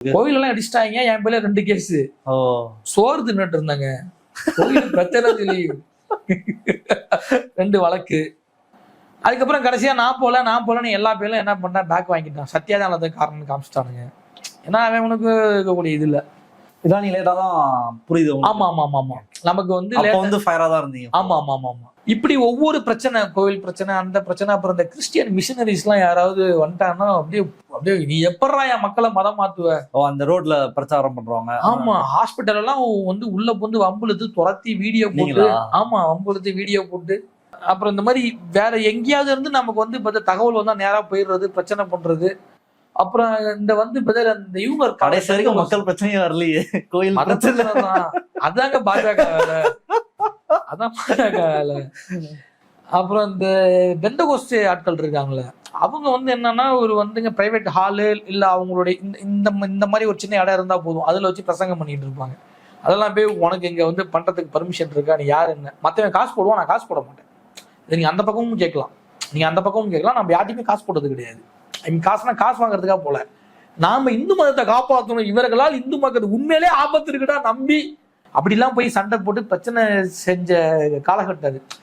கோயில் எல்லாம் அடிச்சிட்டாங்க, என் பேர்ல 2 கேஸ். சோறு தின்னுட்டு இருந்தாங்க, கோயில் பிரச்சனை சொல்லி 2 வழக்கு. அதுக்கப்புறம் கடைசியா நான் போலன்னு எல்லா பேர்ல என்ன பண்ணா பேக் வாங்கிட்டான். சத்யாதான் அதை காரணம் காமிச்சிட்டானுங்க. ஏன்னா அவன் உனக்கு இருக்கக்கூடிய இது இல்ல. இதான் நீ லேட்டா தான் புரியுது. ஆமா ஆமா ஆமா ஆமா நமக்கு வந்து ஃபயரா தான் இருந்தீங்க. ஆமா ஆமா ஆமா ஆமா இப்படி ஒவ்வொரு பிரச்சனை, கோவில் பிரச்சனை, அந்த பிரச்சனை, அப்புறம் இந்த கிறிஸ்டியன் மிஷனரிஸ் எல்லாம் யாராவது வந்துட்டாங்கன்னா அப்படியே அப்படியே நீ எப்படா என் மக்களை மதம் மாத்துவ. அந்த ரோட்ல பிரச்சாரம் பண்றவங்க. ஆமா, ஹாஸ்பிட்டல் எல்லாம் வந்து உள்ள வந்து வம்புழுத்து துரத்தி வீடியோ போட்டு. ஆமா, வம்புழுத்து வீடியோ போட்டு. அப்புறம் இந்த மாதிரி வேற எங்கேயாவது இருந்து நமக்கு வந்து இப்ப தகவல் வந்தா நேரா போயிடுறது, பிரச்சனை பண்றது. அப்புறம் இந்த வந்து இந்த இவங்க கடைசி வரைக்கும் மக்கள் பிரச்சனையும் வரலையே, கோயில் பிரச்சனை தான். அதாங்க பாஜக வேலை, அதான் பாஜக வேலை. அப்புறம் இந்த பெந்தகோஸ்ட் ஆட்கள் இருக்காங்கல்ல, அவங்க வந்து என்னன்னா ஒரு வந்துங்க பிரைவேட் ஹாலு இல்ல அவங்களுடைய இந்த மாதிரி ஒரு சின்ன இடம் இருந்தா போதும், அதுல வச்சு பிரசங்கம் பண்ணிட்டு இருப்பாங்க. அதெல்லாம் போய் உனக்கு இங்க வந்து பண்றதுக்கு பர்மிஷன் இருக்கா, நீ யாரு என்ன, மத்தவன் காசு போடுவான், நான் காசு போட மாட்டேன். நீங்க அந்த பக்கமும் கேட்கலாம், நம்ம யார்ட்டையுமே காசு போடுறது கிடையாது. காசுனா காசு வாங்குறதுக்காக போல, நாம இந்து மதத்தை காப்பாற்றணும், இவர்களால் இந்து மக்களுக்கு உண்மையிலே ஆபத்து இருக்குடா நம்பி அப்படிலாம் போய் சண்டை போட்டு பிரச்சனை செஞ்ச காலகட்டம் அது.